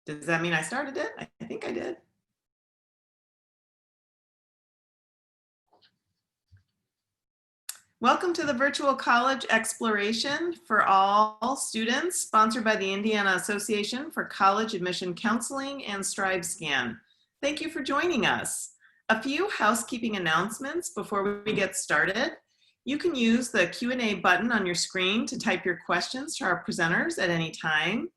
Does that mean I started it? I think I did. Welcome to the Virtual College Exploration for All Students, sponsored by the Indiana Association for College Admission Counseling and StriveScan. Thank you for joining us. A few housekeeping announcements before we get started. You can use the Q&A button on your screen to type your questions to our presenters at any time.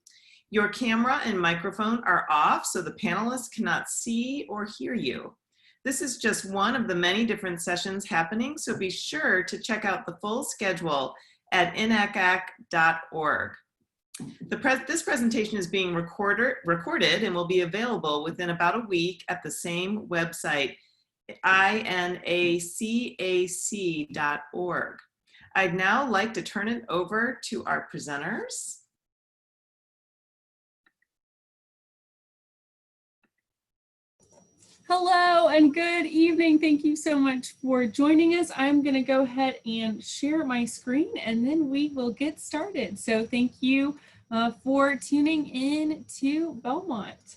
Your camera and microphone are off, so the panelists cannot see or hear you. This is just one of the many different sessions happening, so be sure to check out the full schedule at InACAC.org. This presentation is being recorded and will be available within about a week at the same website, InACAC.org. I'd now like to turn it over to our presenters. Hello and good evening. Thank you so much for joining us. I'm going to go ahead and share my screen and then we will get started. So thank you for tuning in to Belmont.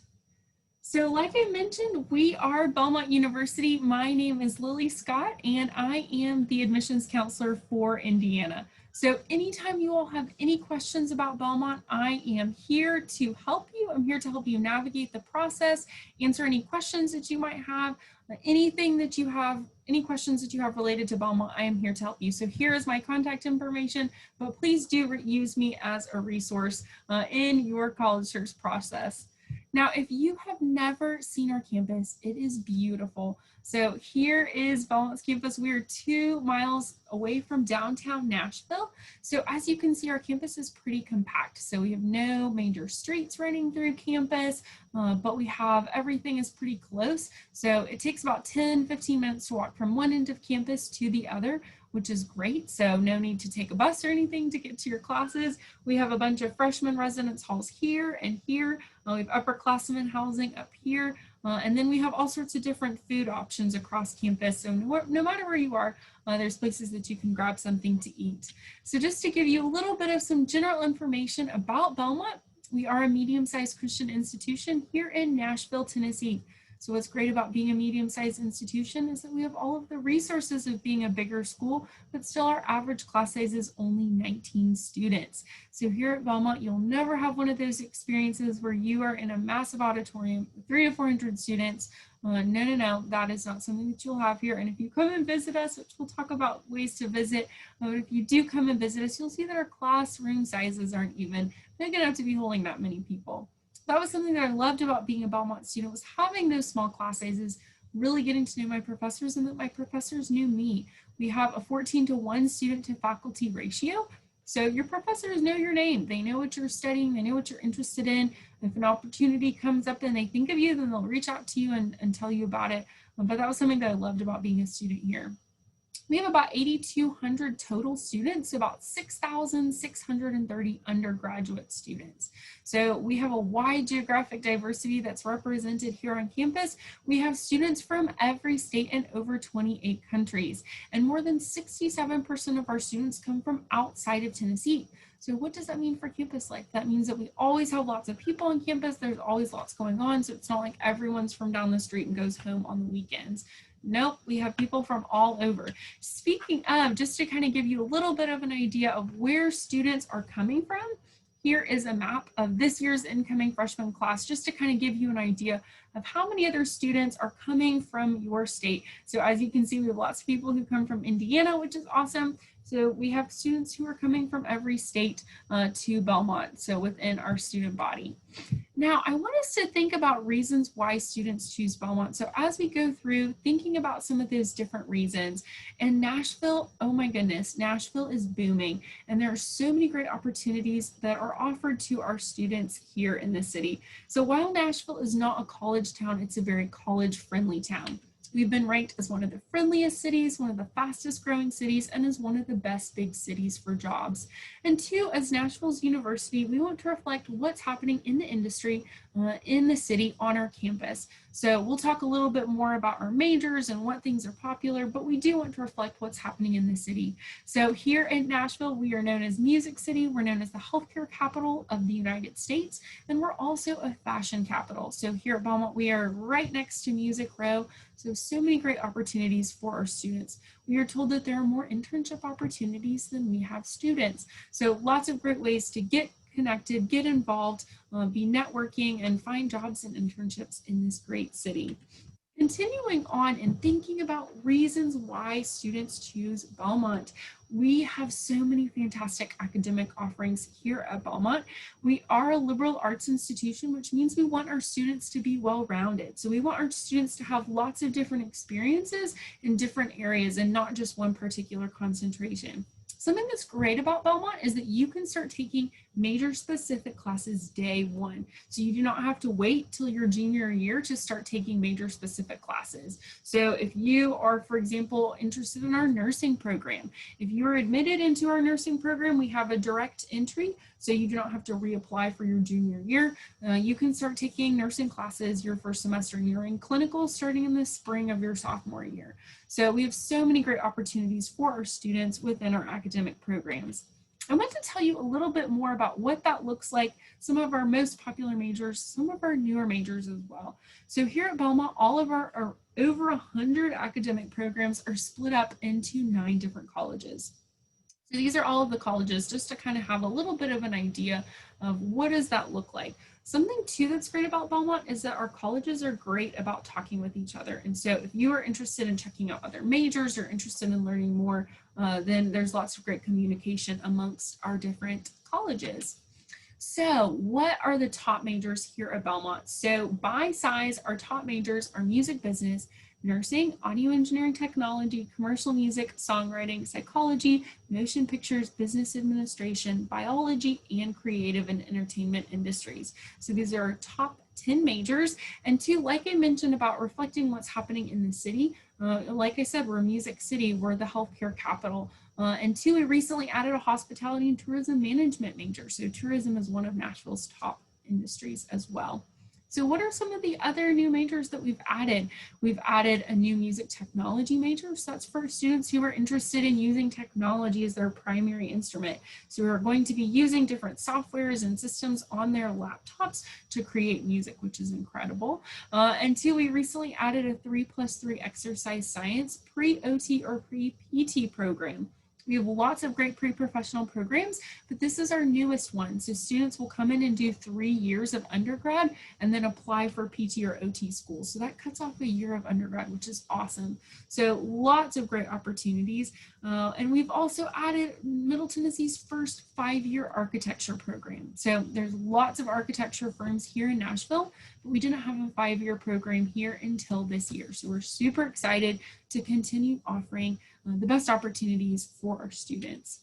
So like I mentioned, we are Belmont University. My name is Lily Scott and I am the admissions counselor for Indiana. So anytime you all have any questions about Belmont, I am here to help you. I'm here to help you navigate the process, answer any questions that you might have, anything that you have, any questions that you have related to Belmont, I am here to help you. So here is my contact information, but please do use me as a resource in your college search process. Now, if you have never seen our campus, it is beautiful. So here is Belmont's campus. We're 2 miles away from downtown Nashville. So as you can see, our campus is pretty compact. So we have no major streets running through campus, but we have everything is pretty close. So it takes about 10-15 minutes to walk from one end of campus to the other, which is great. So no need to take a bus or anything to get to your classes. We have a bunch of freshman residence halls here and here. We have upperclassmen housing up here. And then we have all sorts of different food options across campus. So no matter where you are, there's places that you can grab something to eat. So just to give you a little bit of some general information about Belmont, we are a medium-sized Christian institution here in Nashville, Tennessee. So what's great about being a medium-sized institution is that we have all of the resources of being a bigger school, but still our average class size is only 19 students. So here at Belmont, you'll never have one of those experiences where you are in a massive auditorium with 300 to 400 students. No, that is not something that you'll have here. And if you come and visit us, which we'll talk about ways to visit, but if you do come and visit us, you'll see that our classroom sizes aren't even big enough to be holding that many people. That was something that I loved about being a Belmont student, was having those small class sizes, really getting to know my professors and that my professors knew me. We have a 14-to-1 student to faculty ratio. So your professors know your name. They know what you're studying. They know what you're interested in. If an opportunity comes up and they think of you, then they'll reach out to you and tell you about it. But that was something that I loved about being a student here. We have about 8,200 total students, so about 6,630 undergraduate students. So we have a wide geographic diversity that's represented here on campus. We have students from every state and over 28 countries. And more than 67% of our students come from outside of Tennessee. So what does that mean for campus life? That means that we always have lots of people on campus. There's always lots going on. So it's not like everyone's from down the street and goes home on the weekends. Nope, we have people from all over. Speaking of, just to kind of give you a little bit of an idea of where students are coming from, here is a map of this year's incoming freshman class, just to kind of give you an idea of how many other students are coming from your state. So as you can see, we have lots of people who come from Indiana, which is awesome. So we have students who are coming from every state to Belmont, so within our student body. Now, I want us to think about reasons why students choose Belmont. So as we go through thinking about some of those different reasons, and Nashville, oh my goodness, Nashville is booming. And there are so many great opportunities that are offered to our students here in the city. So while Nashville is not a college town, it's a very college-friendly town. We've been ranked as one of the friendliest cities, one of the fastest growing cities, and as one of the best big cities for jobs. And two, as Nashville's university, we want to reflect what's happening in the industry in the city on our campus. So we'll talk a little bit more about our majors and what things are popular, but we do want to reflect what's happening in the city. So here in Nashville, we are known as Music City. We're known as the healthcare capital of the United States, and we're also a fashion capital. So here at Belmont, we are right next to Music Row. So many great opportunities for our students. We are told that there are more internship opportunities than we have students. So lots of great ways to get connected, get involved, be networking, and find jobs and internships in this great city. Continuing on and thinking about reasons why students choose Belmont, we have so many fantastic academic offerings here at Belmont. We are a liberal arts institution, which means we want our students to be well-rounded. So we want our students to have lots of different experiences in different areas and not just one particular concentration. Something that's great about Belmont is that you can start taking major specific classes day one. So you do not have to wait till your junior year to start taking major specific classes. So if you are, for example, interested in our nursing program, if you are admitted into our nursing program, we have a direct entry. So you do not have to reapply for your junior year. You can start taking nursing classes your first semester, and you're in clinical starting in the spring of your sophomore year. So we have so many great opportunities for our students within our academic programs. I want to tell you a little bit more about what that looks like, some of our most popular majors, some of our newer majors as well. So here at Belmont, all of our over 100 academic programs are split up into 9 different colleges. So these are all of the colleges, just to kind of have a little bit of an idea of what does that look like. Something too that's great about Belmont is that our colleges are great about talking with each other. And so if you are interested in checking out other majors or interested in learning more, then there's lots of great communication amongst our different colleges. So what are the top majors here at Belmont? So by size, our top majors are music business, nursing, audio engineering technology, commercial music, songwriting, psychology, motion pictures, business administration, biology, and creative and entertainment industries. So these are our top 10 majors. And two, like I mentioned about reflecting what's happening in the city, like I said, we're Music City, we're the healthcare capital. And two, we recently added a hospitality and tourism management major. So tourism is one of Nashville's top industries as well. So what are some of the other new majors that we've added? We've added a new music technology major. So that's for students who are interested in using technology as their primary instrument. So we're going to be using different softwares and systems on their laptops to create music, which is incredible. And two, we recently added a 3+3 exercise science pre-OT or pre-PT program. We have lots of great pre-professional programs, but this is our newest one. So students will come in and do 3 years of undergrad and then apply for PT or OT schools. So that cuts off a year of undergrad, which is awesome. So lots of great opportunities. And we've also added Middle Tennessee's first 5-year architecture program. So there's lots of architecture firms here in Nashville, but we didn't have a 5-year program here until this year. So we're super excited to continue offering the best opportunities for our students.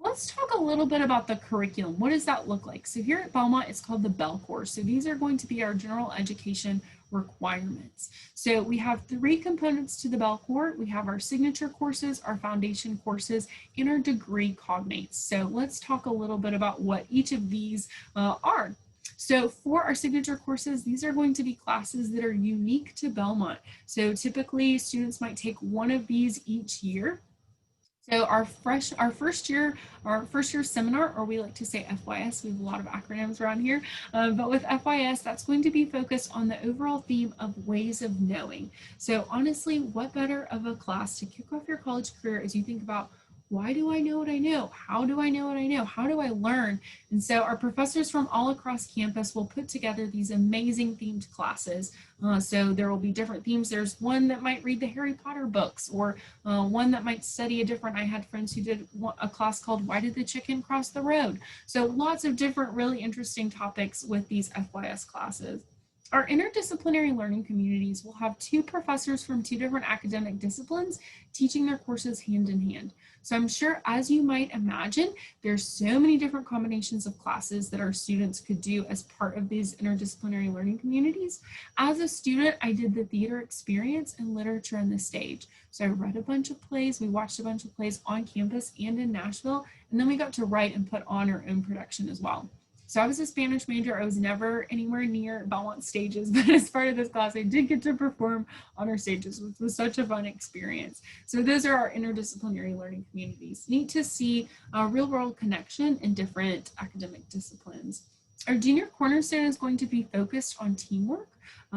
Let's talk a little bit about the curriculum. What does that look like? So here at Belmont, it's called the Bell Course. So these are going to be our general education requirements. So we have 3 components to the Bell Course. We have our signature courses, our foundation courses, and our degree cognates. So let's talk a little bit about what each of these are. So for our signature courses, these are going to be classes that are unique to Belmont. So typically students might take one of these each year. So our first year seminar, or we like to say FYS, we have a lot of acronyms around here, but with FYS, that's going to be focused on the overall theme of ways of knowing. So honestly, what better of a class to kick off your college career as you think about, why do I know what I know? How do I know what I know? How do I learn? And so our professors from all across campus will put together these amazing themed classes. So there will be different themes. There's one that might read the Harry Potter books, or one that might study a different, I had friends who did a class called Why Did the Chicken Cross the Road? So lots of different really interesting topics with these FYS classes. Our interdisciplinary learning communities will have 2 professors from 2 different academic disciplines teaching their courses hand in hand. So I'm sure, as you might imagine, there's so many different combinations of classes that our students could do as part of these interdisciplinary learning communities. As a student, I did the theater experience and literature and the stage. So I read a bunch of plays, we watched a bunch of plays on campus and in Nashville, and then we got to write and put on our own production as well. So I was a Spanish major. I was never anywhere near Belmont stages, but as part of this class, I did get to perform on our stages, which was such a fun experience. So those are our interdisciplinary learning communities. Neat to see a real world connection in different academic disciplines. Our junior cornerstone is going to be focused on teamwork.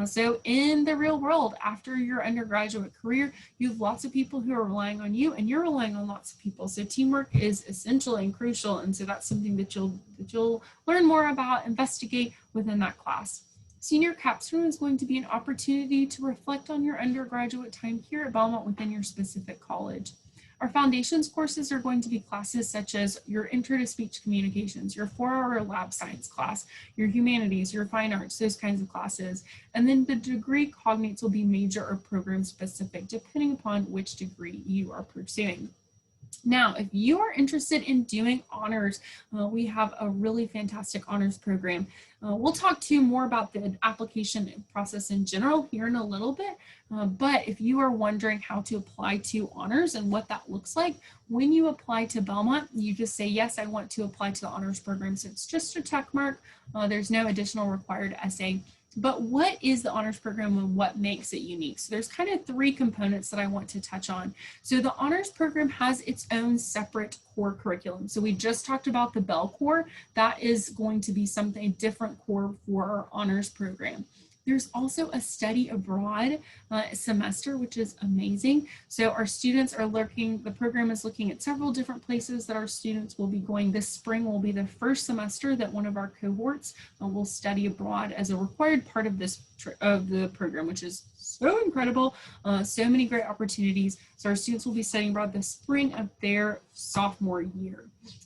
So in the real world, after your undergraduate career, you have lots of people who are relying on you, and you're relying on lots of people. So teamwork is essential and crucial. And so that's something that you'll learn more about, investigate within that class. Senior capstone is going to be an opportunity to reflect on your undergraduate time here at Belmont within your specific college. Our foundations courses are going to be classes such as your intro to speech communications, your 4-hour lab science class, your humanities, your fine arts, those kinds of classes. And then the degree cognates will be major or program specific, depending upon which degree you are pursuing. Now, if you are interested in doing honors, we have a really fantastic honors program. We'll talk to you more about the application process in general here in a little bit, but if you are wondering how to apply to honors and what that looks like, when you apply to Belmont, you just say, yes, I want to apply to the honors program. So it's just a check mark. There's no additional required essay. But what is the honors program and what makes it unique? So there's kind of 3 components that I want to touch on. So the honors program has its own separate core curriculum. So we just talked about the Bell Core. That is going to be something, a different core for our honors program. There's also a study abroad semester, which is amazing. So our students are the program is looking at several different places that our students will be going. This spring will be the first semester that one of our cohorts will study abroad as a required part of the program, which is so incredible. So many great opportunities. So our students will be studying abroad the spring of their sophomore year.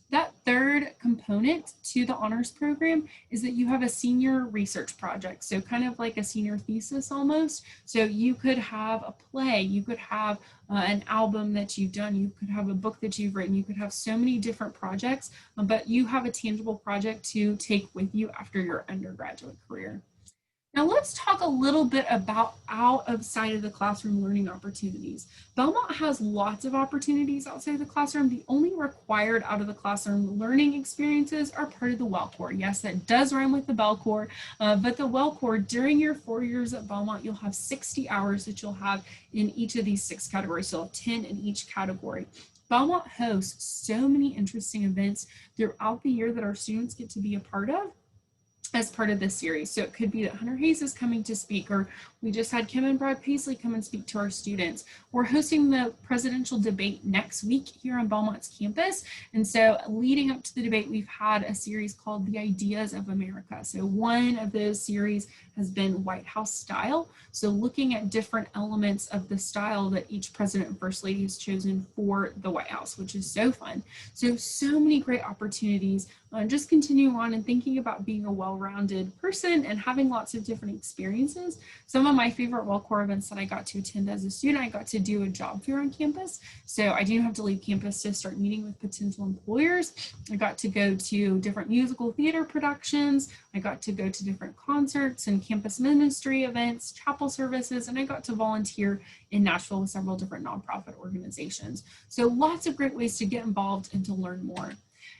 That third component to the honors program is that you have a senior research project. So kind of like a senior thesis almost. So you could have a play, you could have an album that you've done, you could have a book that you've written, you could have so many different projects, but you have a tangible project to take with you after your undergraduate career. Now let's talk a little bit about outside of the classroom learning opportunities. Belmont has lots of opportunities outside of the classroom. The only required out of the classroom learning experiences are part of the Well Core. Yes, that does rhyme with the Bell Core, but the Well Core, during your 4 years at Belmont, you'll have 60 hours that you'll have in each of these 6 categories. So 10 in each category. Belmont hosts so many interesting events throughout the year that our students get to be a part of as part of this series. So it could be that Hunter Hayes is coming to speak, or we just had Kim and Brad Paisley come and speak to our students. We're hosting the presidential debate next week here on Belmont's campus. And so leading up to the debate, we've had a series called The Ideas of America. So one of those series has been White House style. So looking at different elements of the style that each president and first lady has chosen for the White House, which is so fun. So many great opportunities. Just continue on and thinking about being a well-rounded person and having lots of different experiences. Some of my favorite Well Core events that I got to attend as a student, I got to do a job fair on campus. So I didn't have to leave campus to start meeting with potential employers. I got to go to different musical theater productions. I got to go to different concerts and campus ministry events, chapel services, and I got to volunteer in Nashville with several different nonprofit organizations. So lots of great ways to get involved and to learn more.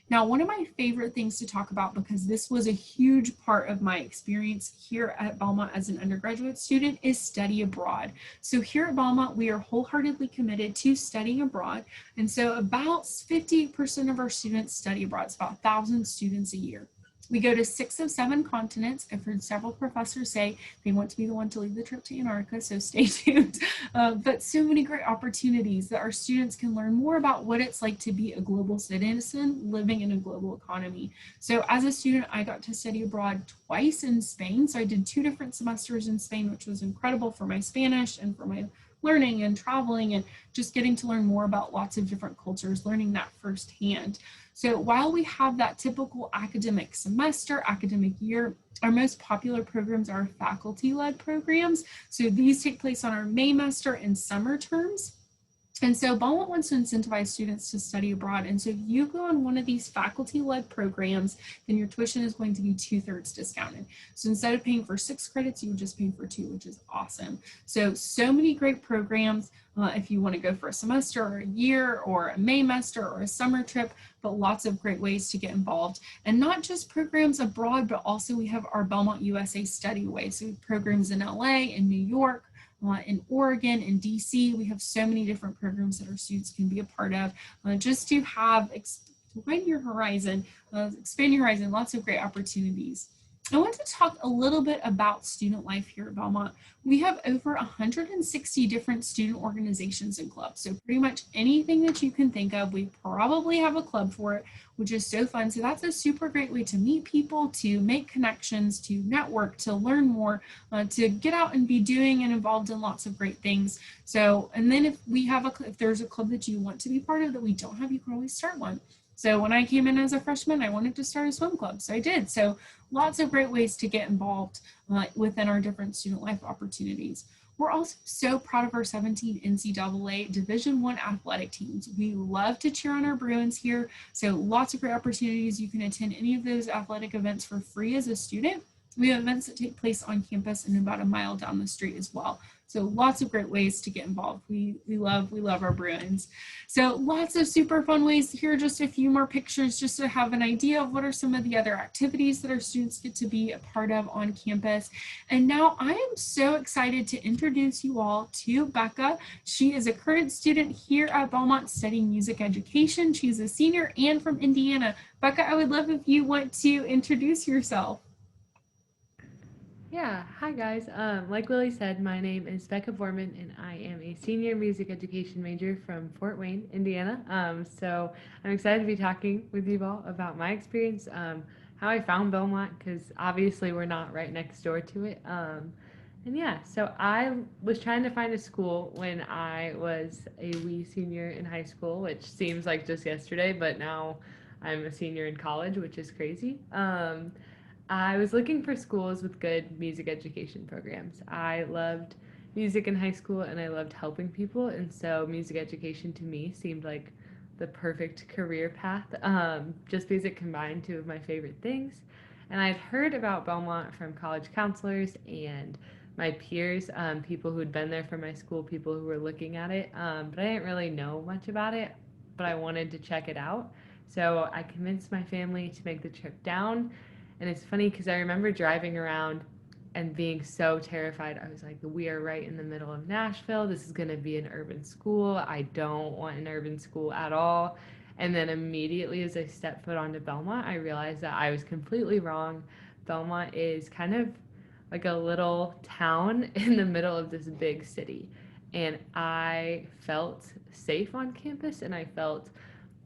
Now, one of my favorite things to talk about, because this was a huge part of my experience here at Belmont as an undergraduate student, is study abroad. So here at Belmont, we are wholeheartedly committed to studying abroad. And so about 50% of our students study abroad. It's about 1,000 students a year. We go to 6 of 7 continents. I've heard several professors say they want to be the one to lead the trip to Antarctica, so stay tuned. But so many great opportunities that our students can learn more about what it's like to be a global citizen living in a global economy. So as a student, I got to study abroad twice in Spain. So I did 2 different semesters in Spain, which was incredible for my Spanish and for my learning and traveling and just getting to learn more about lots of different cultures, learning that firsthand. So while we have that typical academic semester, academic year, our most popular programs are faculty-led programs. So these take place on our Maymester and summer terms. And so Belmont wants to incentivize students to study abroad. And so if you go on one of these faculty-led programs, then your tuition is going to be 2/3 discounted. So instead of paying for 6 credits, you would just pay for 2, which is awesome. So many great programs if you want to go for a semester or a year or a Maymester or a summer trip, but lots of great ways to get involved. And not just programs abroad, but also we have our Belmont USA Study Away. So we have programs in LA, in New York, in Oregon, in DC. We have so many different programs that our students can be a part of just to have expand your horizon, lots of great opportunities. I want to talk a little bit about student life here at Belmont. We have over 160 different student organizations and clubs. So pretty much anything that you can think of, we probably have a club for it, which is so fun. So that's a super great way to meet people, to make connections, to network, to learn more, to get out and be doing and involved in lots of great things. So, and then if there's a club that you want to be part of that we don't have, you can always start one. So when I came in as a freshman, I wanted to start a swim club, so I did. So lots of great ways to get involved within our different student life opportunities. We're also so proud of our 17 NCAA Division I athletic teams. We love to cheer on our Bruins here, so lots of great opportunities. You can attend any of those athletic events for free as a student. We have events that take place on campus and about a mile down the street as well. So lots of great ways to get involved. We love our Bruins. So lots of super fun ways. Here are just a few more pictures just to have an idea of what are some of the other activities that our students get to be a part of on campus. And now I am so excited to introduce you all to Becca. She is a current student here at Belmont studying music education. She's a senior and from Indiana. Becca, I would love if you want to introduce yourself. Yeah, hi guys. Like Lily said, my name is Becca Borman, and I am a senior music education major from Fort Wayne, Indiana. So I'm excited to be talking with you all about my experience, how I found Belmont, because obviously we're not right next door to it. And yeah, so I was trying to find a school when I was a wee senior in high school, which seems like just yesterday, but now I'm a senior in college, which is crazy. I was looking for schools with good music education programs. I loved music in high school and I loved helping people, and so music education to me seemed like the perfect career path just because it combined two of my favorite things. And I'd heard about Belmont from college counselors and my peers, people who'd been there for my school, people who were looking at it, but I didn't really know much about it, but I wanted to check it out. So I convinced my family to make the trip down. And it's funny because I remember driving around and being so terrified. I was like, we are right in the middle of Nashville. This is going to be an urban school. I don't want an urban school at all. And then immediately as I stepped foot onto Belmont, I realized that I was completely wrong. Belmont is kind of like a little town in the middle of this big city. And I felt safe on campus, and I felt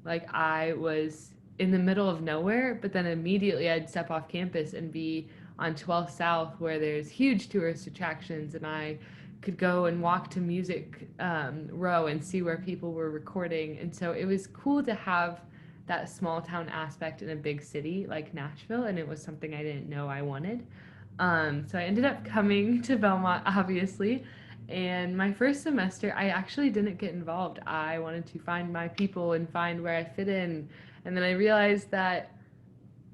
like I was in the middle of nowhere, but then immediately I'd step off campus and be on 12th South where there's huge tourist attractions, and I could go and walk to Music Row and see where people were recording. And so it was cool to have that small town aspect in a big city like Nashville, and it was something I didn't know I wanted. So I ended up coming to Belmont, obviously, and my first semester, I actually didn't get involved. I wanted to find my people and find where I fit in. And then I realized that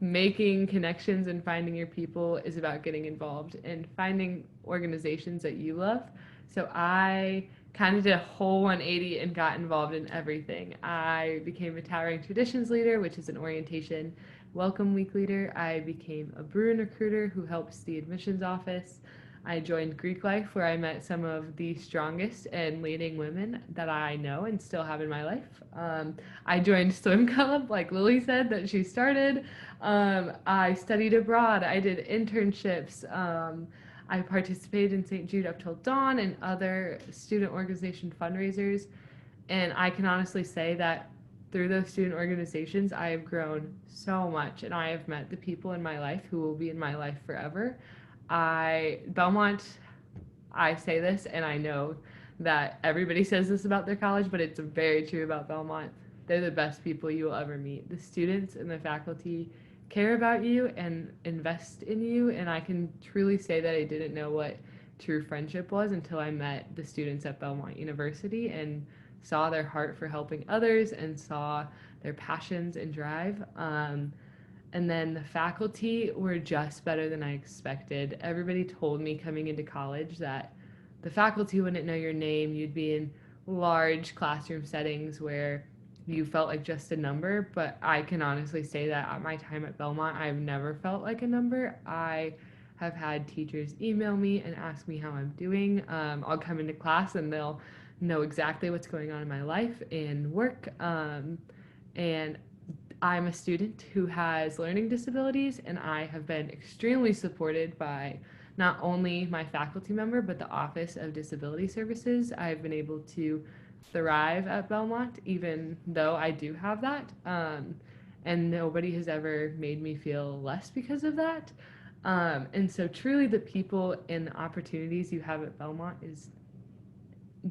making connections and finding your people is about getting involved and finding organizations that you love. So I kind of did a whole 180 and got involved in everything. I became a Towering Traditions leader, which is an orientation welcome week leader. I became a Bruin recruiter who helps the admissions office. I joined Greek Life, where I met some of the strongest and leading women that I know and still have in my life. I joined swim club, like Lily said, that she started. I studied abroad. I did internships. I participated in St. Jude Up Till Dawn and other student organization fundraisers. And I can honestly say that through those student organizations, I have grown so much, and I have met the people in my life who will be in my life forever. Belmont, I say this and I know that everybody says this about their college, but it's very true about Belmont. They're the best people you will ever meet. The students and the faculty care about you and invest in you, and I can truly say that I didn't know what true friendship was until I met the students at Belmont University and saw their heart for helping others and saw their passions and drive. And then the faculty were just better than I expected. Everybody told me coming into college that the faculty wouldn't know your name. You'd be in large classroom settings where you felt like just a number, but I can honestly say that at my time at Belmont, I've never felt like a number. I have had teachers email me and ask me how I'm doing. I'll come into class and they'll know exactly what's going on in my life and work. And I'm a student who has learning disabilities, and I have been extremely supported by not only my faculty member, but the Office of Disability Services. I've been able to thrive at Belmont, even though I do have that. And nobody has ever made me feel less because of that. And so truly the people and the opportunities you have at Belmont is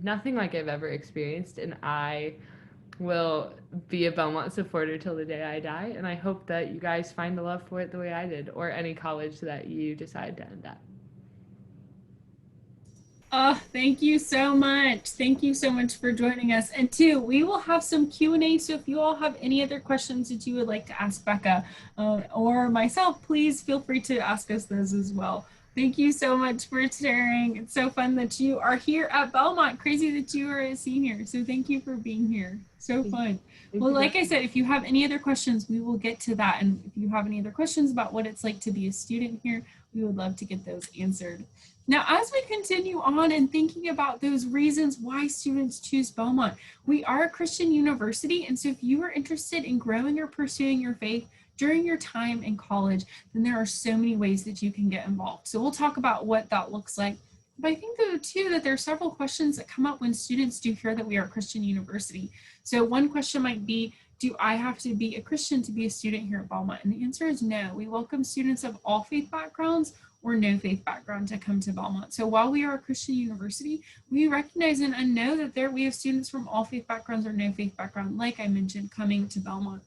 nothing like I've ever experienced. And I will be a Belmont supporter till the day I die. And I hope that you guys find the love for it the way I did, or any college that you decide to end at. Oh, thank you so much. Thank you so much for joining us. And two, we will have some Q&A. So if you all have any other questions that you would like to ask Becca or myself, please feel free to ask us those as well. Thank you so much for sharing. It's so fun that you are here at Belmont. Crazy that you are a senior. So thank you for being here. So fun. Well, like I said, if you have any other questions, we will get to that. And if you have any other questions about what it's like to be a student here, we would love to get those answered. Now, as we continue on and thinking about those reasons why students choose Belmont, we are a Christian university. And so if you are interested in growing or pursuing your faith during your time in college, then there are so many ways that you can get involved. So we'll talk about what that looks like. But I think though too that there are several questions that come up when students do hear that we are a Christian university. So one question might be, do I have to be a Christian to be a student here at Belmont? And the answer is no. We welcome students of all faith backgrounds or no faith background to come to Belmont. So while we are a Christian university, we recognize and know that we have students from all faith backgrounds or no faith background, like I mentioned, coming to Belmont.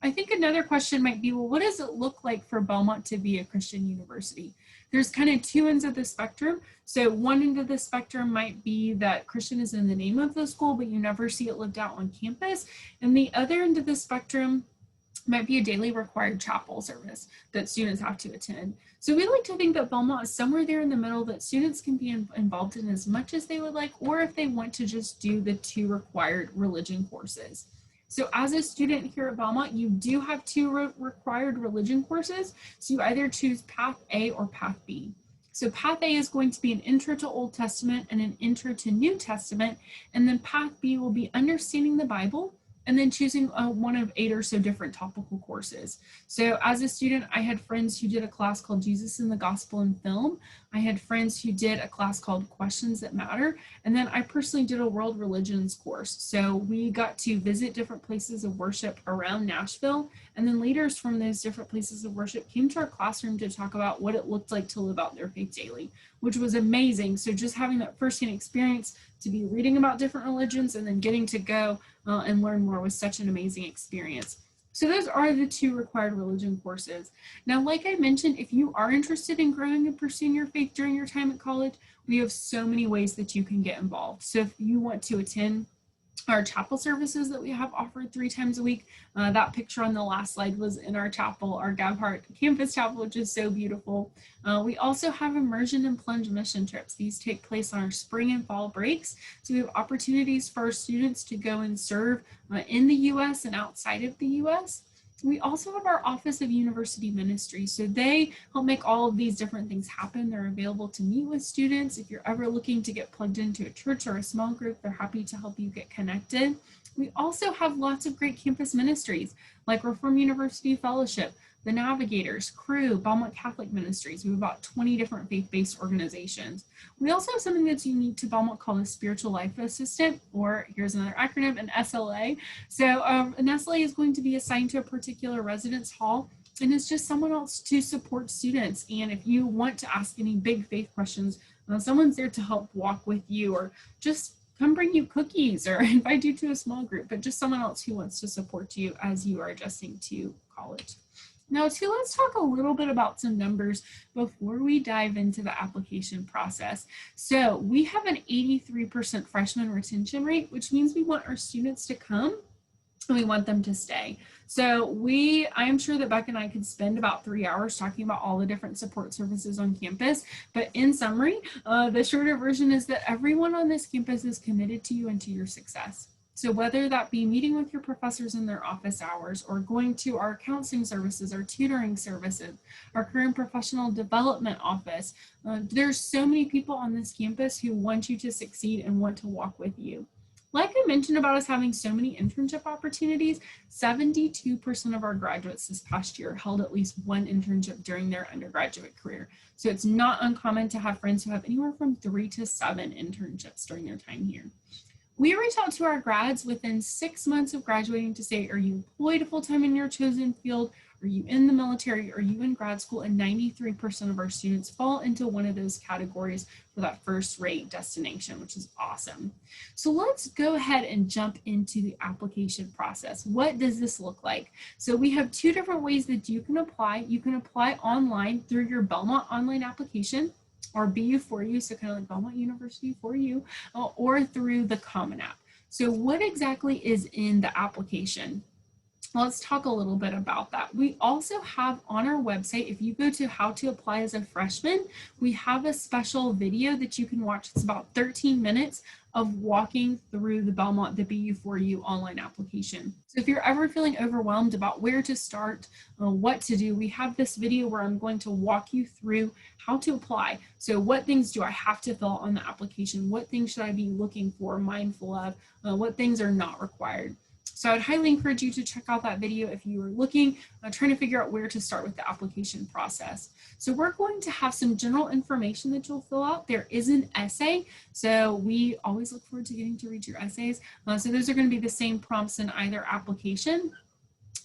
I think another question might be, well, what does it look like for Belmont to be a Christian university? There's kind of two ends of the spectrum. So one end of the spectrum might be that Christian is in the name of the school, but you never see it lived out on campus. And the other end of the spectrum might be a daily required chapel service that students have to attend. So we like to think that Belmont is somewhere there in the middle that students can be involved in as much as they would like, or if they want to just do the 2 required religion courses. So as a student here at Belmont, you do have 2 required religion courses. So you either choose Path A or Path B. So Path A is going to be an intro to Old Testament and an intro to New Testament. And then Path B will be understanding the Bible and then choosing one of 8 or so different topical courses. So as a student, I had friends who did a class called Jesus in the Gospel and Film. I had friends who did a class called Questions That Matter. And then I personally did a World Religions course. So we got to visit different places of worship around Nashville. And then leaders from those different places of worship came to our classroom to talk about what it looked like to live out their faith daily, which was amazing. So just having that firsthand experience to be reading about different religions and then getting to go and learn more was such an amazing experience. So those are the 2 required religion courses. Now, like I mentioned, if you are interested in growing and pursuing your faith during your time at college, we have so many ways that you can get involved. So if you want to attend our chapel services that we have offered 3 times a week. That picture on the last slide was in our chapel, our Gabhart campus chapel, which is so beautiful. We also have immersion and plunge mission trips. These take place on our spring and fall breaks. So we have opportunities for our students to go and serve in the U.S. and outside of the U.S. We also have our Office of University Ministry. So they help make all of these different things happen. They're available to meet with students. If you're ever looking to get plugged into a church or a small group, they're happy to help you get connected. We also have lots of great campus ministries like Reformed University Fellowship, the Navigators, Cru, Belmont Catholic Ministries. We have about 20 different faith-based organizations. We also have something that's unique to Belmont called a Spiritual Life Assistant, or here's another acronym, an SLA. So an SLA is going to be assigned to a particular residence hall, and it's just someone else to support students. And if you want to ask any big faith questions, someone's there to help walk with you or just come bring you cookies or invite you to a small group, but just someone else who wants to support you as you are adjusting to college. Now, too, let's talk a little bit about some numbers before we dive into the application process. So we have an 83% freshman retention rate, which means we want our students to come and we want them to stay. So I am sure that Beck and I could spend about 3 hours talking about all the different support services on campus. But in summary, the shorter version is that everyone on this campus is committed to you and to your success. So whether that be meeting with your professors in their office hours or going to our counseling services, our tutoring services, our career and professional development office, there's so many people on this campus who want you to succeed and want to walk with you. Like I mentioned about us having so many internship opportunities, 72% of our graduates this past year held at least one internship during their undergraduate career. So it's not uncommon to have friends who have anywhere from 3 to 7 internships during their time here. We reach out to our grads within 6 months of graduating to say, are you employed full-time in your chosen field? Are you in the military? Are you in grad school? And 93% of our students fall into one of those categories for that first-rate destination, which is awesome. So let's go ahead and jump into the application process. What does this look like? So we have 2 different ways that you can apply. You can apply online through your Belmont online application, or BU4U, so kind of like Belmont University for you, or through the Common App. So what exactly is in the application? Let's talk a little bit about that. We also have on our website, if you go to how to apply as a freshman, we have a special video that you can watch. It's about 13 minutes of walking through the BU4U online application. So if you're ever feeling overwhelmed about where to start, what to do, we have this video where I'm going to walk you through how to apply. So what things do I have to fill out on the application? What things should I be looking for, mindful of? What things are not required? So I'd highly encourage you to check out that video if you are looking, trying to figure out where to start with the application process. So we're going to have some general information that you'll fill out. There is an essay, so we always look forward to getting to read your essays. So those are going to be the same prompts in either application.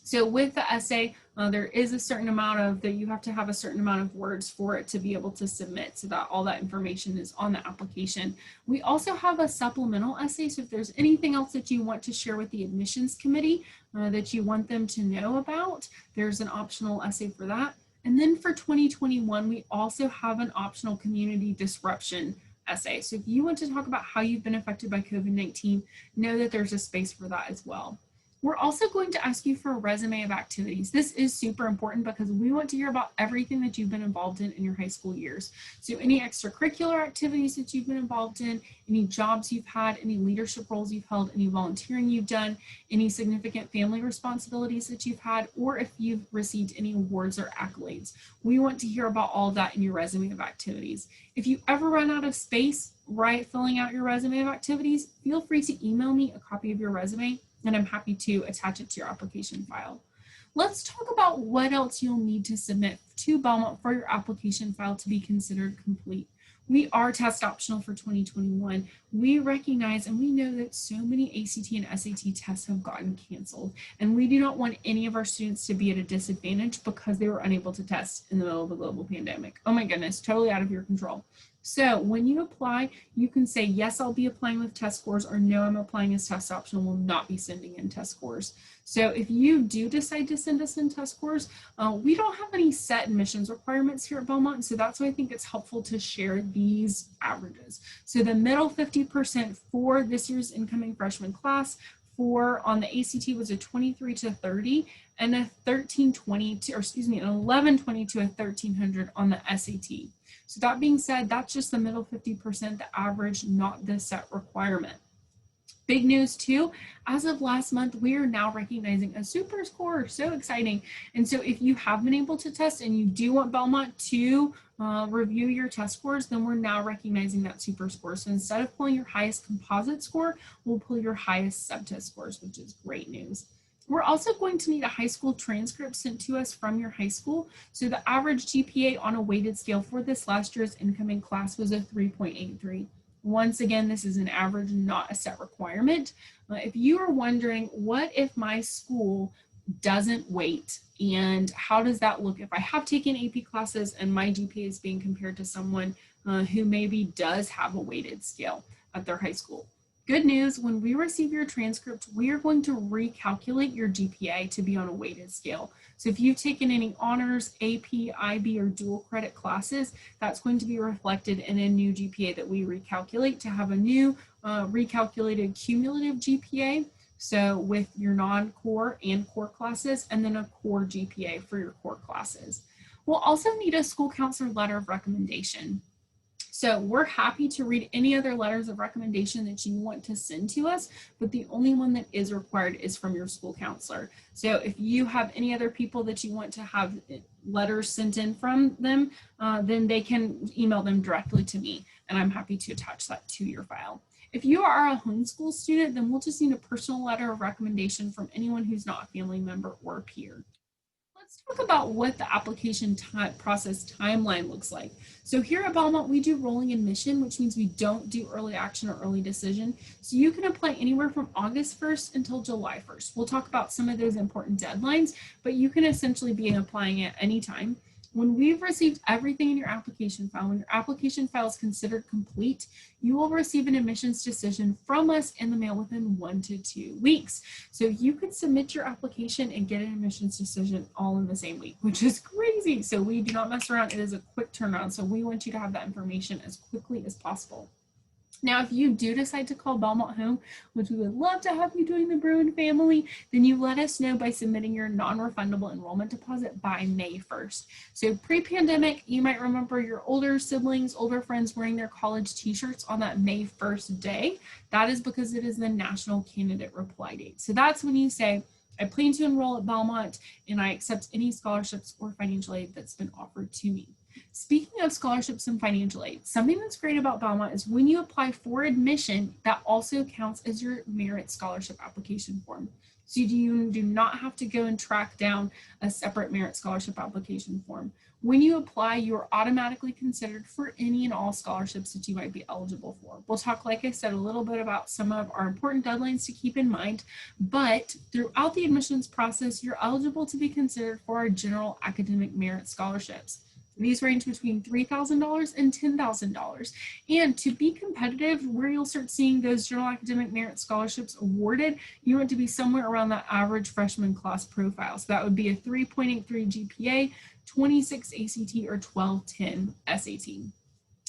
So with the essay, there is a certain amount you have to have a certain amount of words for it to be able to submit, so that all that information is on the application. We also have a supplemental essay, so if there's anything else that you want to share with the admissions committee that you want them to know about, there's an optional essay for that. And then for 2021, we also have an optional community disruption essay. So if you want to talk about how you've been affected by COVID-19, know that there's a space for that as well. We're also going to ask you for a resume of activities. This is super important because we want to hear about everything that you've been involved in your high school years. So any extracurricular activities that you've been involved in, any jobs you've had, any leadership roles you've held, any volunteering you've done, any significant family responsibilities that you've had, or if you've received any awards or accolades. We want to hear about all of that in your resume of activities. If you ever run out of space filling out your resume of activities, feel free to email me a copy of your resume, and I'm happy to attach it to your application file. Let's talk about what else you'll need to submit to Belmont for your application file to be considered complete. We are test optional for 2021. We recognize and we know that so many ACT and SAT tests have gotten canceled, and we do not want any of our students to be at a disadvantage because they were unable to test in the middle of a global pandemic. Oh my goodness, totally out of your control. So when you apply, you can say, yes, I'll be applying with test scores, or no, I'm applying as test optional, will not be sending in test scores. So if you do decide to send us in test scores, we don't have any set admissions requirements here at Belmont. So that's why I think it's helpful to share these averages. So the middle 50% for this year's incoming freshman class on the ACT was a 23 to 30 and a 1120 to a 1300 on the SAT. So that being said, that's just the middle 50%, the average, not the set requirement. Big news too, as of last month, we are now recognizing a super score. So exciting. And so if you have been able to test and you do want Belmont to review your test scores, then we're now recognizing that super score. So instead of pulling your highest composite score, we'll pull your highest subtest scores, which is great news. We're also going to need a high school transcript sent to us from your high school. So the average GPA on a weighted scale for this last year's incoming class was a 3.83. Once again, this is an average, not a set requirement. If you are wondering, what if my school doesn't weight, and how does that look if I have taken AP classes and my GPA is being compared to someone who maybe does have a weighted scale at their high school? Good news, when we receive your transcript, we are going to recalculate your GPA to be on a weighted scale. So if you've taken any honors, AP, IB, or dual credit classes, that's going to be reflected in a new GPA that we recalculate to have a new recalculated cumulative GPA. So with your non-core and core classes, and then a core GPA for your core classes. We'll also need a school counselor letter of recommendation. So we're happy to read any other letters of recommendation that you want to send to us, but the only one that is required is from your school counselor. So if you have any other people that you want to have letters sent in from them, then they can email them directly to me, and I'm happy to attach that to your file. If you are a homeschool student, then we'll just need a personal letter of recommendation from anyone who's not a family member or peer. Let's talk about what the application process timeline looks like. So here at Belmont, we do rolling admission, which means we don't do early action or early decision. So you can apply anywhere from August 1st until July 1st. We'll talk about some of those important deadlines, but you can essentially be applying at any time. When we've received everything in your application file, when your application file is considered complete, you will receive an admissions decision from us in the mail within 1 to 2 weeks. So you could submit your application and get an admissions decision all in the same week, which is crazy. So we do not mess around. It is a quick turnaround. So we want you to have that information as quickly as possible. Now, if you do decide to call Belmont home, which we would love to have you doing the Bruin family, then you let us know by submitting your non-refundable enrollment deposit by May 1st. So pre-pandemic, you might remember your older siblings, older friends wearing their college t-shirts on that May 1st day. That is because it is the national candidate reply date. So that's when you say, I plan to enroll at Belmont and I accept any scholarships or financial aid that's been offered to me. Speaking of scholarships and financial aid, something that's great about Belmont is when you apply for admission, that also counts as your merit scholarship application form. So you do not have to go and track down a separate merit scholarship application form. When you apply, you are automatically considered for any and all scholarships that you might be eligible for. We'll talk, like I said, a little bit about some of our important deadlines to keep in mind, but throughout the admissions process, you're eligible to be considered for our general academic merit scholarships. These range between $3,000 and $10,000. And to be competitive, where you'll start seeing those general academic merit scholarships awarded, you want to be somewhere around that average freshman class profile. So that would be a 3.83 GPA, 26 ACT, or 1210 SAT.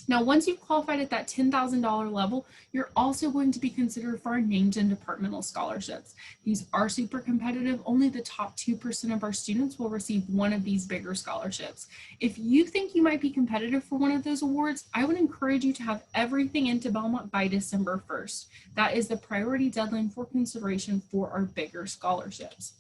Now, once you've qualified at that $10,000 level, you're also going to be considered for our named and departmental scholarships. These are super competitive. Only the top 2% of our students will receive one of these bigger scholarships. If you think you might be competitive for one of those awards, I would encourage you to have everything into Belmont by December 1st. That is the priority deadline for consideration for our bigger scholarships.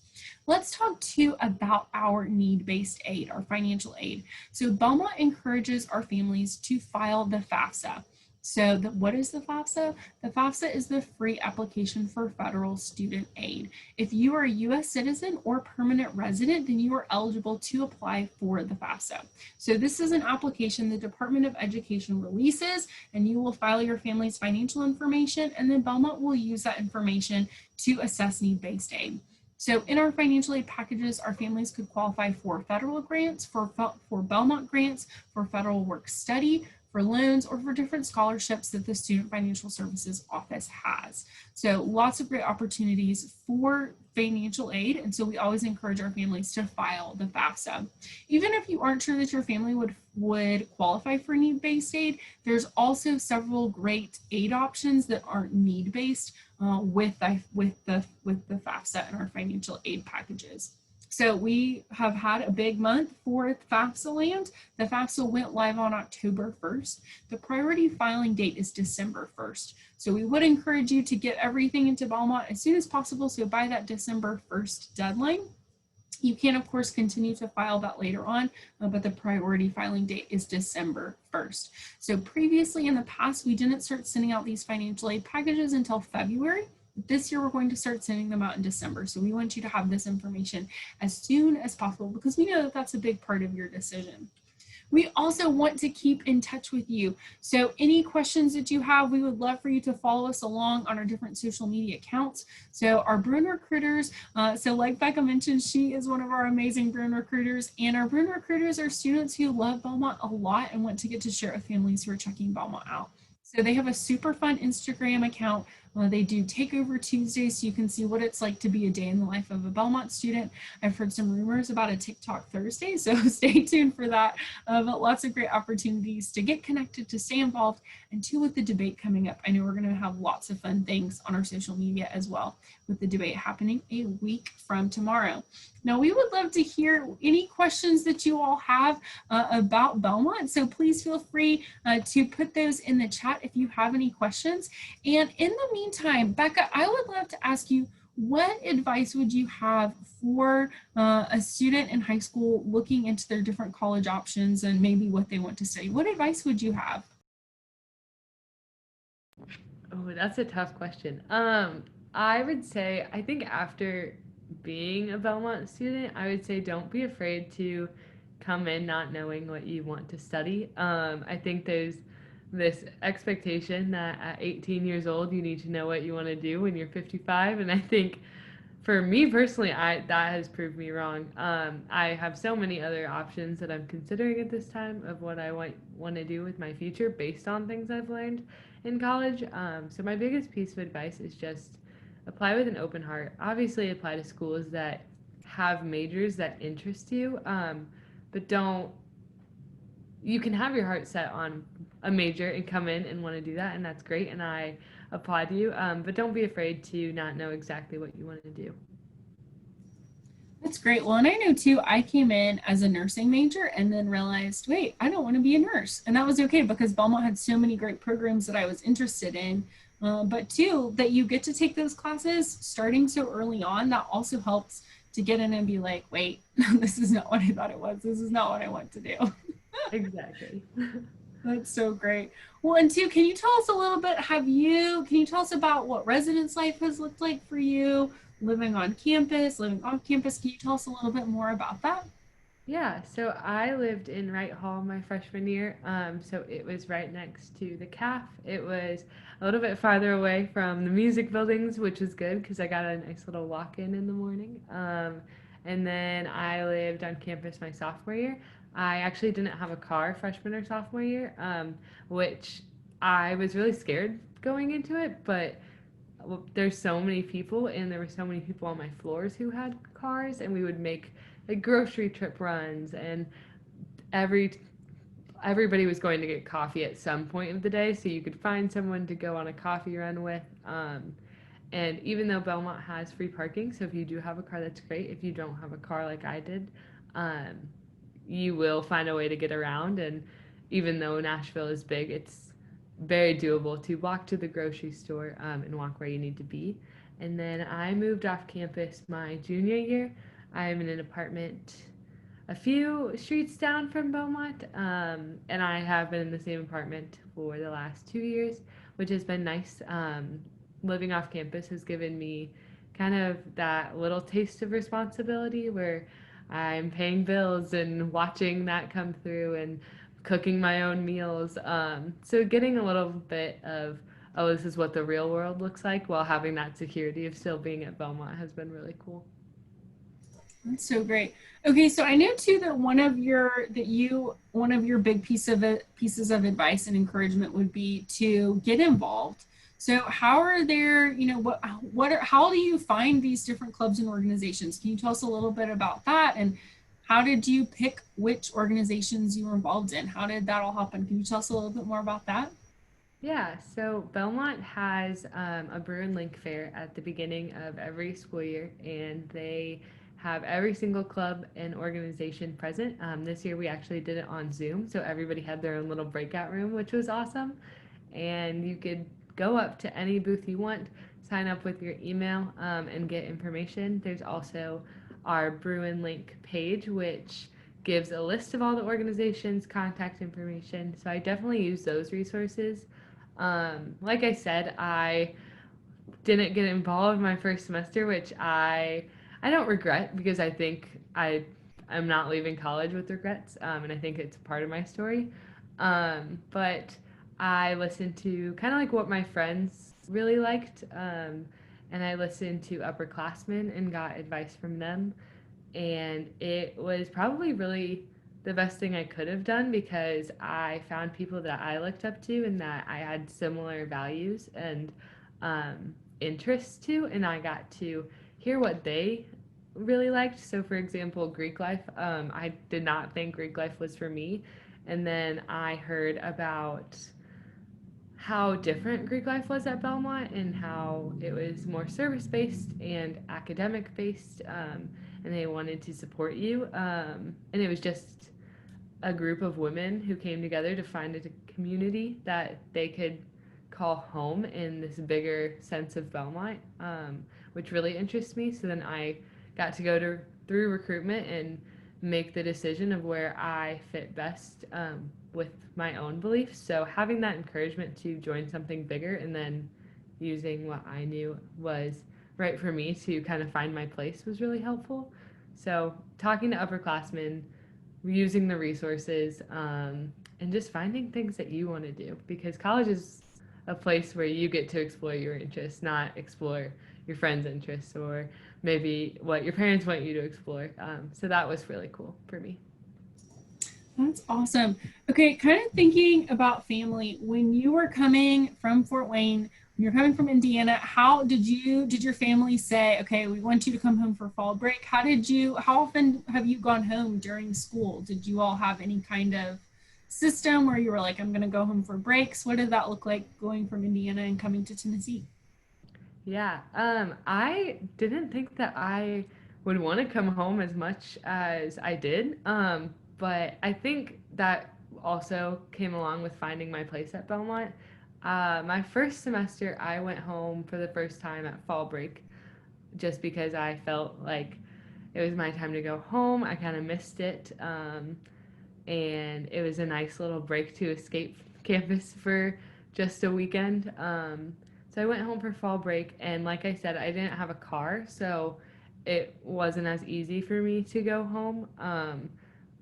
Let's talk too about our need-based aid, our financial aid. So Belmont encourages our families to file the FAFSA. So what is the FAFSA? The FAFSA is the free application for federal student aid. If you are a U.S. citizen or permanent resident, then you are eligible to apply for the FAFSA. So this is an application the Department of Education releases, and you will file your family's financial information, and then Belmont will use that information to assess need-based aid. So in our financial aid packages, our families could qualify for federal grants, for Belmont grants, for federal work study, for loans, or for different scholarships that the Student Financial Services Office has. So lots of great opportunities for financial aid. And so we always encourage our families to file the FAFSA. Even if you aren't sure that your family would qualify for need-based aid, there's also several great aid options that aren't need-based with the FAFSA and our financial aid packages. So we have had a big month for FAFSA land. The FAFSA went live on October 1st. The priority filing date is December 1st. So we would encourage you to get everything into Belmont as soon as possible. So by that December 1st deadline, you can, of course, continue to file that later on, but the priority filing date is December 1st. So previously in the past, we didn't start sending out these financial aid packages until February. This year, we're going to start sending them out in December. So we want you to have this information as soon as possible because we know that that's a big part of your decision. We also want to keep in touch with you. So any questions that you have, we would love for you to follow us along on our different social media accounts. So our Bruin recruiters, so like Becca mentioned, she is one of our amazing Bruin recruiters, and our Bruin recruiters are students who love Belmont a lot and want to get to share with families who are checking Belmont out. So they have a super fun Instagram account They do Takeover Tuesdays, so you can see what it's like to be a day in the life of a Belmont student. I've heard some rumors about a TikTok Thursday, so stay tuned for that. But lots of great opportunities to get connected, to stay involved, and two, with the debate coming up, I know we're going to have lots of fun things on our social media as well, with the debate happening a week from tomorrow. Now, we would love to hear any questions that you all have about Belmont, so please feel free to put those in the chat if you have any questions. And in the meantime, Becca, I would love to ask you, what advice would you have for a student in high school looking into their different college options and maybe what they want to study? What advice would you have? Oh, that's a tough question. I would say, I think after being a Belmont student, I would say don't be afraid to come in not knowing what you want to study. I think there's this expectation that at 18 years old you need to know what you want to do when you're 55, and I think for me personally, that has proved me wrong. I have so many other options that I'm considering at this time of what I want to do with my future based on things I've learned in college. So my biggest piece of advice is just apply with an open heart. Obviously, apply to schools that have majors that interest you, but don't. You can have your heart set on a major and come in and want to do that, and that's great. And I applaud you, but don't be afraid to not know exactly what you want to do. That's great. Well, and I know too, I came in as a nursing major and then realized, wait, I don't want to be a nurse. And that was okay because Belmont had so many great programs that I was interested in. But two, that you get to take those classes starting so early on, that also helps to get in and be like, wait, this is not what I thought it was. This is not what I want to do. Exactly. That's so great. Well, and two, can you tell us a little bit, can you tell us about what residence life has looked like for you, living on campus, living off campus? Can you tell us a little bit more about that? Yeah, so I lived in Wright Hall my freshman year. So it was right next to the CAF. It was a little bit farther away from the music buildings, which was good because I got a nice little walk in the morning. And then I lived on campus my sophomore year. I actually didn't have a car freshman or sophomore year, which I was really scared going into it, but there's so many people, and there were so many people on my floors who had cars, and we would make like grocery trip runs, and everybody was going to get coffee at some point of the day, so you could find someone to go on a coffee run with. And even though Belmont has free parking, so if you do have a car, that's great. If you don't have a car like I did, um, you will find a way to get around. And even though Nashville is big, it's very doable to walk to the grocery store and walk where you need to be. And then I moved off campus my junior year. I'm in an apartment a few streets down from Belmont, and I have been in the same apartment for the last 2 years, which has been nice. Living off campus has given me kind of that little taste of responsibility where I'm paying bills and watching that come through and cooking my own meals. So getting a little bit of, oh, this is what the real world looks like while having that security of still being at Belmont has been really cool. That's so great. Okay, so I know too that one of your big pieces of advice and encouragement would be to get involved. So how are there, how do you find these different clubs and organizations? Can you tell us a little bit about that, and how did you pick which organizations you were involved in? How did that all happen? Can you tell us a little bit more about that? Yeah, so Belmont has a Brew and Link fair at the beginning of every school year, and they have every single club and organization present. This year we actually did it on Zoom, so everybody had their own little breakout room, which was awesome. And you could go up to any booth you want, sign up with your email, and get information. There's also our Brew and Link page, which gives a list of all the organizations, contact information. So I definitely use those resources. Like I said, I didn't get involved my first semester, which I don't regret because I think I'm not leaving college with regrets, and I think it's part of my story. But I listened to kind of like what my friends really liked, and I listened to upperclassmen and got advice from them, and it was probably really the best thing I could have done because I found people that I looked up to and that I had similar values, and interests to, and I got to hear what they really liked. So, for example, Greek life, I did not think Greek life was for me. And then I heard about how different Greek life was at Belmont and how it was more service based and academic based, and they wanted to support you. And it was just a group of women who came together to find a community that they could call home in this bigger sense of Belmont, which really interests me. So then I got to go through recruitment and make the decision of where I fit best with my own beliefs. So having that encouragement to join something bigger and then using what I knew was right for me to kind of find my place was really helpful. So talking to upperclassmen, using the resources, and just finding things that you want to do, because college is a place where you get to explore your interests, not explore your friends' interests or maybe what your parents want you to explore. So that was really cool for me. That's awesome. Okay, kind of thinking about family, when you were coming from Fort Wayne, when you're coming from Indiana, how did your family say, okay, we want you to come home for fall break? How often have you gone home during school? Did you all have any kind of system where you were like, I'm going to go home for breaks? What did that look like going from Indiana and coming to Tennessee? Yeah, I didn't think that I would want to come home as much as I did, but I think that also came along with finding my place at Belmont. My first semester, I went home for the first time at fall break just because I felt like it was my time to go home. I kind of missed it, and it was a nice little break to escape campus for just a weekend. So I went home for fall break, and like I said, I didn't have a car, so it wasn't as easy for me to go home.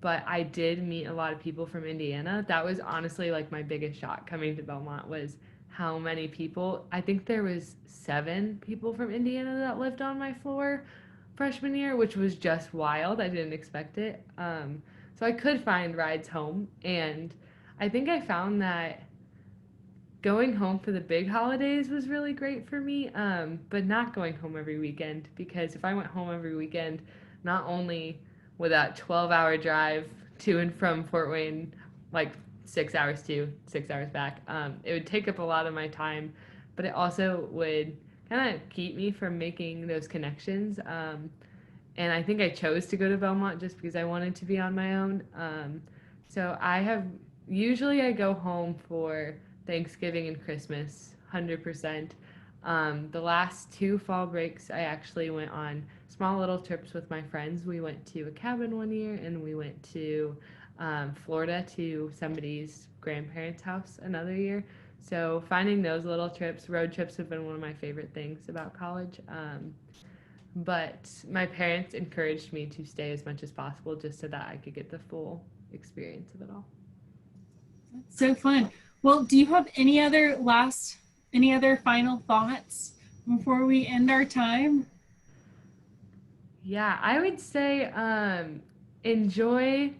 But I did meet a lot of people from Indiana. That was honestly like my biggest shock coming to Belmont was how many people. I think there was 7 people from Indiana that lived on my floor freshman year, which was just wild. I didn't expect it. So I could find rides home, and I think I found that going home for the big holidays was really great for me, but not going home every weekend, because if I went home every weekend, not only would that 12-hour drive to and from Fort Wayne, like 6 hours to 6 hours back, it would take up a lot of my time, but it also would kind of keep me from making those connections. And I think I chose to go to Belmont just because I wanted to be on my own. So usually I go home for Thanksgiving and Christmas, 100%. The last 2 fall breaks, I actually went on small little trips with my friends. We went to a cabin one year, and we went to Florida to somebody's grandparents' house another year. So finding those little trips, road trips have been one of my favorite things about college. But my parents encouraged me to stay as much as possible just so that I could get the full experience of it all. That's so fun. Well, do you have any other final thoughts before we end our time? Yeah, I would say enjoy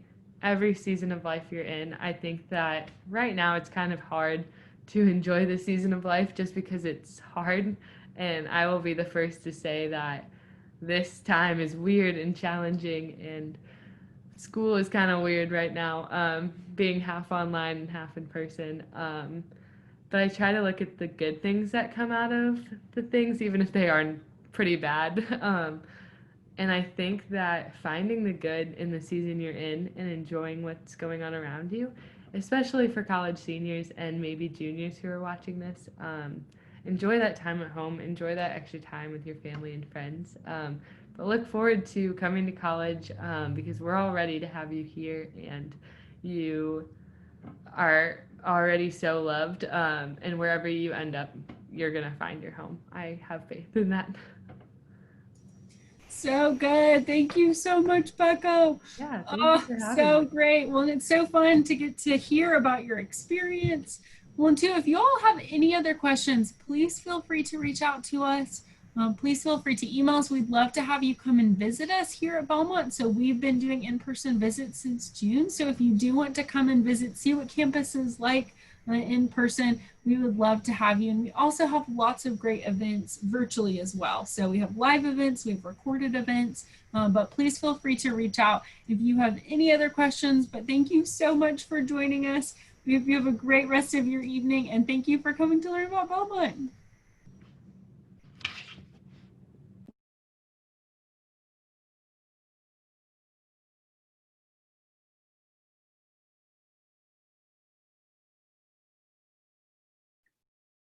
every season of life you're in. I think that right now it's kind of hard to enjoy the season of life just because it's hard. And I will be the first to say that this time is weird and challenging, and school is kind of weird right now, being half online and half in person. But I try to look at the good things that come out of the things, even if they are pretty bad. And I think that finding the good in the season you're in and enjoying what's going on around you, especially for college seniors and maybe juniors who are watching this, enjoy that time at home, enjoy that extra time with your family and friends. But look forward to coming to college, because we're all ready to have you here, and you are already so loved, and wherever you end up, you're going to find your home. I have faith in that. So good. Thank you so much, Becca. Yeah, thank you for having So me. great. Well, it's so fun to get to hear about your experience. Well, and too, if you all have any other questions, please feel free to reach out to us. Please feel free to email us. We'd love to have you come and visit us here at Belmont. So we've been doing in-person visits since June. So if you do want to come and visit, see what campus is like, in person, we would love to have you. And we also have lots of great events virtually as well. So we have live events, we have recorded events, but please feel free to reach out if you have any other questions. But thank you so much for joining us. We hope you have a great rest of your evening, and thank you for coming to learn about Belmont.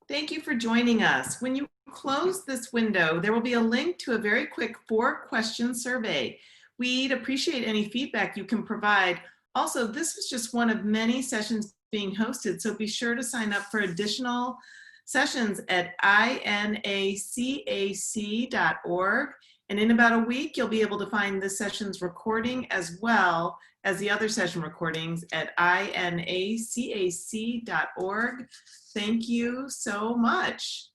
Thank you for joining us. When you close this window, there will be a link to a very quick 4-question survey. We'd appreciate any feedback you can provide. Also, this was just one of many sessions being hosted, so be sure to sign up for additional sessions at InACAC.org. And in about a week, you'll be able to find this session's recording as well as the other session recordings at InACAC.org. Thank you so much.